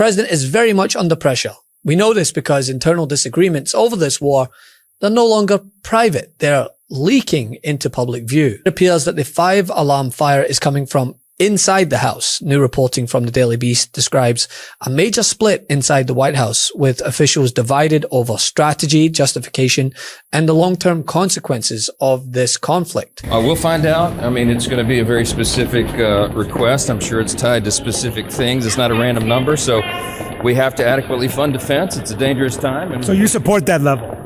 president is very much under pressure. We know this because internal disagreements over this war, they're no longer private. They're leaking into public view. It appears that the 5-alarm fire is coming from inside the House. New reporting from the Daily Beast describes a major split inside the White House, with officials divided over strategy, justification, and the long-term consequences of this conflict. We'll find out. I mean, it's going to be a very specific request. I'm sure it's tied to specific things. It's not a random number, so we have to adequately fund defense. It's a dangerous time. So you support that level?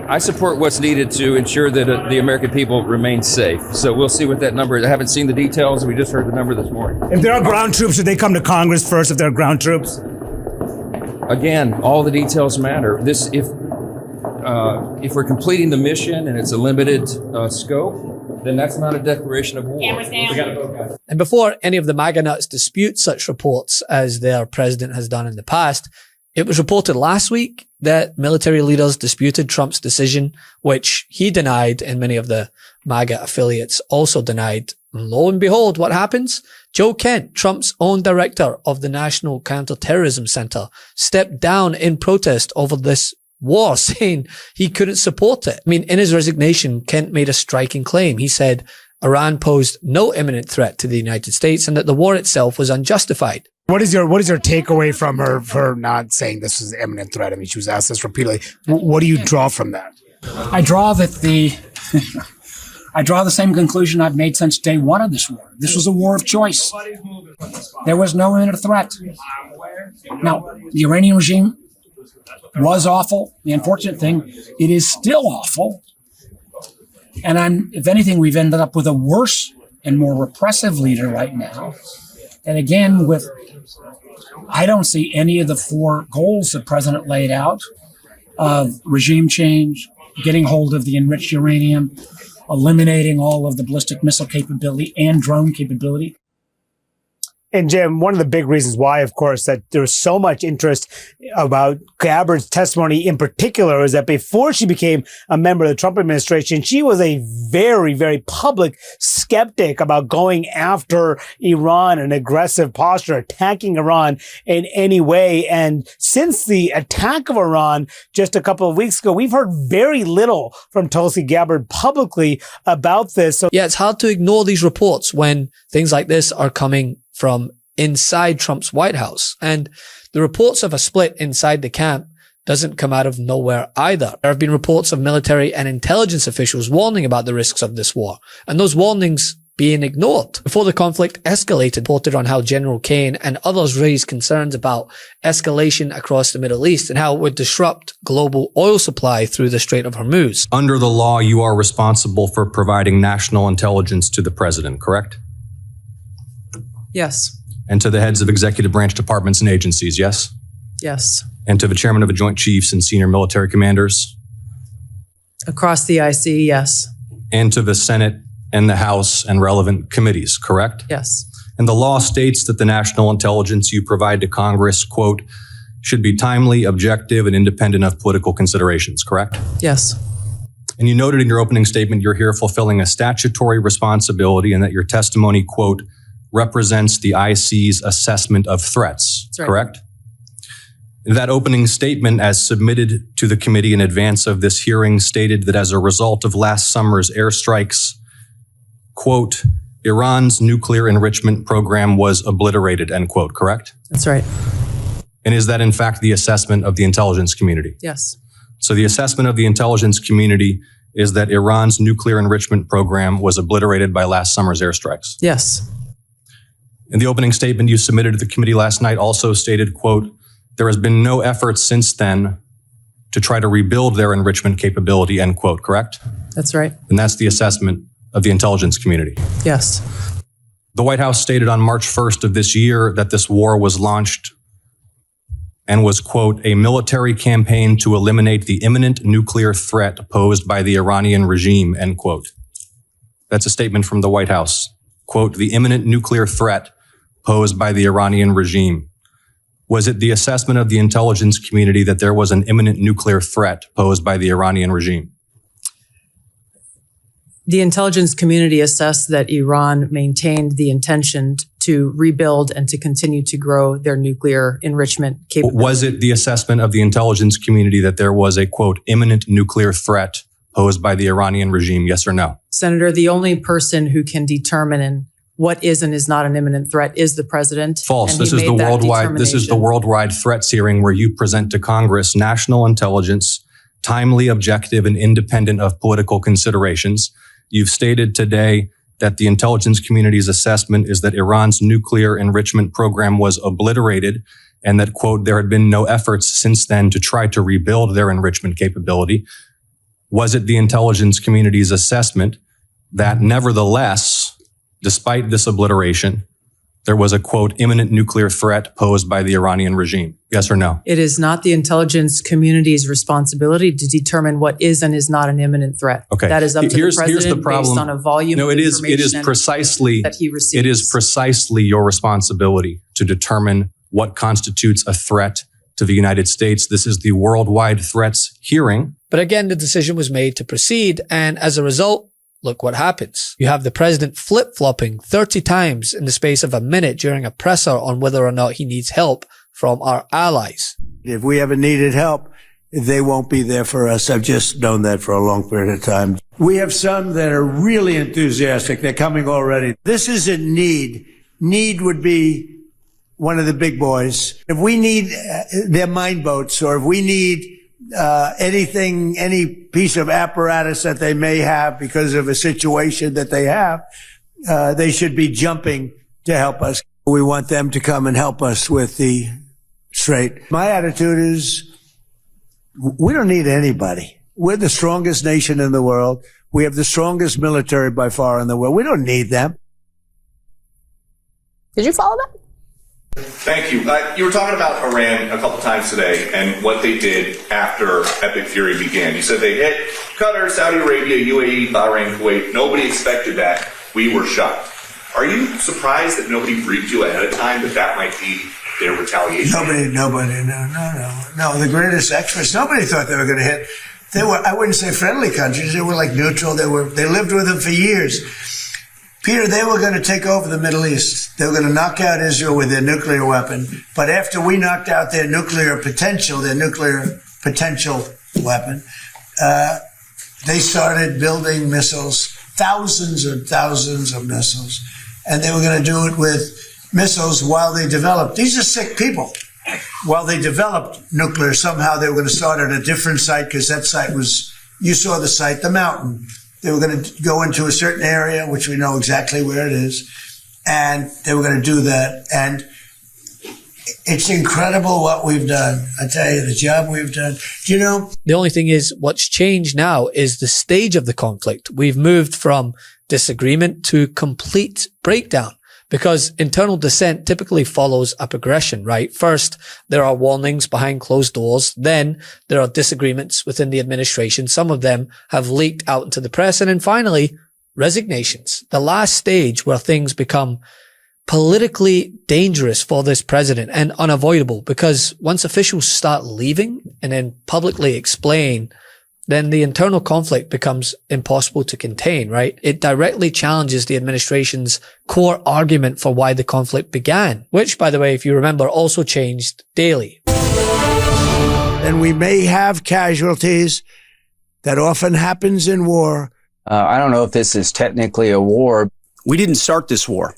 I support what's needed to ensure that the American people remain safe. So we'll see what that number is. I haven't seen the details. We just heard the number this morning. If there are ground troops, should they come to Congress first if there are ground troops? Again, all the details matter. If we're completing the mission and it's a limited scope, then that's not a declaration of war. Cameras down. We gotta vote, guys. And before any of the MAGA nuts dispute such reports, as their president has done in the past, it was reported last week that military leaders disputed Trump's decision, which he denied, and many of the MAGA affiliates also denied. And lo and behold, what happens? Joe Kent, Trump's own director of the National Counterterrorism Center, stepped down in protest over this war, saying he couldn't support it. I mean, in his resignation, Kent made a striking claim. He said Iran posed no imminent threat to the United States and that the war itself was unjustified. What is your takeaway from her for not saying this was an imminent threat? I mean, she was asked this repeatedly. What do you draw from that? I draw the same conclusion I've made since day one of this war. This was a war of choice. There was no imminent threat. Now, the Iranian regime was awful. The unfortunate thing, it is still awful. And if anything, we've ended up with a worse and more repressive leader right now. And again, I don't see any of the 4 goals the president laid out of regime change, getting hold of the enriched uranium, eliminating all of the ballistic missile capability and drone capability. And Jim, one of the big reasons why, of course, that there's so much interest about Gabbard's testimony in particular is that before she became a member of the Trump administration, she was a very, very public skeptic about going after Iran, an aggressive posture, attacking Iran in any way. And since the attack of Iran just a couple of weeks ago, we've heard very little from Tulsi Gabbard publicly about this. So yeah, it's hard to ignore these reports when things like this are coming from inside Trump's White House. And the reports of a split inside the camp doesn't come out of nowhere either. There have been reports of military and intelligence officials warning about the risks of this war, and those warnings being ignored. Before the conflict escalated, reported on how General Kane and others raised concerns about escalation across the Middle East and how it would disrupt global oil supply through the Strait of Hormuz. Under the law, you are responsible for providing national intelligence to the president, correct? Yes. And to the heads of executive branch departments and agencies, yes? Yes. And to the chairman of the Joint Chiefs and senior military commanders? Across the IC, yes. And to the Senate and the House and relevant committees, correct? Yes. And the law states that the national intelligence you provide to Congress, quote, should be timely, objective, and independent of political considerations, correct? Yes. And you noted in your opening statement you're here fulfilling a statutory responsibility and that your testimony, quote, represents the IC's assessment of threats, right. Correct? That opening statement, as submitted to the committee in advance of this hearing, stated that as a result of last summer's airstrikes, quote, Iran's nuclear enrichment program was obliterated, end quote, correct? That's right. And is that in fact the assessment of the intelligence community? Yes. So the assessment of the intelligence community is that Iran's nuclear enrichment program was obliterated by last summer's airstrikes? Yes. In the opening statement you submitted to the committee last night also stated, quote, there has been no effort since then to try to rebuild their enrichment capability, end quote, correct? That's right. And that's the assessment of the intelligence community. Yes. The White House stated on March 1st of this year that this war was launched and was, quote, a military campaign to eliminate the imminent nuclear threat posed by the Iranian regime, end quote. That's a statement from the White House. Quote, the imminent nuclear threat posed by the Iranian regime. Was it the assessment of the intelligence community that there was an imminent nuclear threat posed by the Iranian regime? The intelligence community assessed that Iran maintained the intention to rebuild and to continue to grow their nuclear enrichment capability. Was it the assessment of the intelligence community that there was a, quote, imminent nuclear threat posed by the Iranian regime? Yes or no? Senator, the only person who can determine what is and is not an imminent threat is the president. False. This is the worldwide threats hearing where you present to Congress national intelligence, timely, objective, and independent of political considerations. You've stated today that the intelligence community's assessment is that Iran's nuclear enrichment program was obliterated and that, quote, there had been no efforts since then to try to rebuild their enrichment capability. Was it the intelligence community's assessment that nevertheless, despite this obliteration, there was a, quote, imminent nuclear threat posed by the Iranian regime? Yes or no? It is not the intelligence community's responsibility to determine what is and is not an imminent threat. Okay. That is up to the president here's the problem. Based on a volume of information that he receives. It is precisely your responsibility to determine what constitutes a threat to the United States. This is the worldwide threats hearing. But again, the decision was made to proceed, and as a result, look what happens. You have the president flip-flopping 30 times in the space of a minute during a presser on whether or not he needs help from our allies. If we ever needed help, they won't be there for us. I've just known that for a long period of time. We have some that are really enthusiastic. They're coming already. This isn't need. Need would be one of the big boys. If we need their mine boats, or if we need anything, any piece of apparatus that they may have because of a situation that they have, they should be jumping to help us. We want them to come and help us with the straight. My attitude is we don't need anybody. We're the strongest nation in the world. We have the strongest military by far in the world. We don't need them. Did you follow that? Thank you. You were talking about Iran a couple times today and what they did after Epic Fury began. You said they hit Qatar, Saudi Arabia, UAE, Bahrain, Kuwait. Nobody expected that. We were shocked. Are you surprised that nobody briefed you ahead of time that that might be their retaliation? Nobody, no. The greatest experts, nobody thought they were going to hit. They were, I wouldn't say friendly countries. They were like neutral. They lived with them for years. Peter, they were going to take over the Middle East. They were going to knock out Israel with their nuclear weapon. But after we knocked out their nuclear potential weapon, they started building missiles, thousands and thousands of missiles. And they were going to do it with missiles while they developed. These are sick people. While they developed nuclear, somehow they were going to start at a different site, because that site was, you saw the site, the mountain. They were going to go into a certain area, which we know exactly where it is, and they were going to do that. And it's incredible what we've done. I tell you, the job we've done. You know, the only thing is, what's changed now is the stage of the conflict. We've moved from disagreement to complete breakdown, because internal dissent typically follows a progression, right? First, there are warnings behind closed doors. Then there are disagreements within the administration. Some of them have leaked out into the press. And then finally, resignations. The last stage where things become politically dangerous for this president and unavoidable, because once officials start leaving and then publicly explain, then the internal conflict becomes impossible to contain, right? It directly challenges the administration's core argument for why the conflict began, which, by the way, if you remember, also changed daily. And we may have casualties. That often happens in war. I don't know if this is technically a war. We didn't start this war,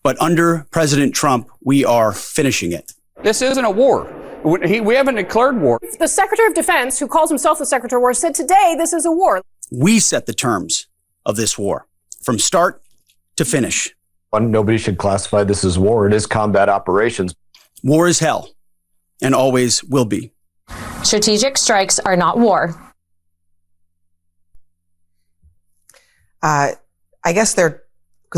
but under President Trump, we are finishing it. This isn't a war. We haven't declared war. The Secretary of Defense, who calls himself the Secretary of War, said today this is a war. We set the terms of this war from start to finish. Nobody should classify this as war. It is combat operations. War is hell and always will be. Strategic strikes are not war. I guess the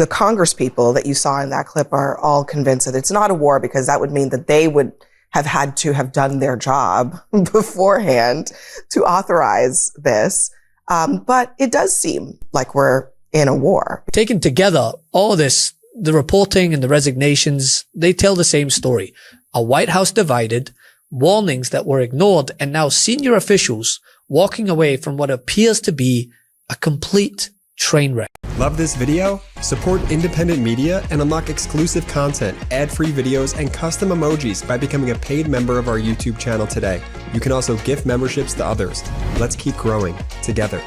Congress people that you saw in that clip are all convinced that it's not a war, because that would mean that they would have had to have done their job beforehand to authorize this. But it does seem like we're in a war. Taken together, all this, the reporting and the resignations, they tell the same story. A White House divided, warnings that were ignored, and now senior officials walking away from what appears to be a complete train wreck. Love this video? Support independent media and unlock exclusive content, ad-free videos, and custom emojis by becoming a paid member of our YouTube channel today. You can also gift memberships to others. Let's keep growing together.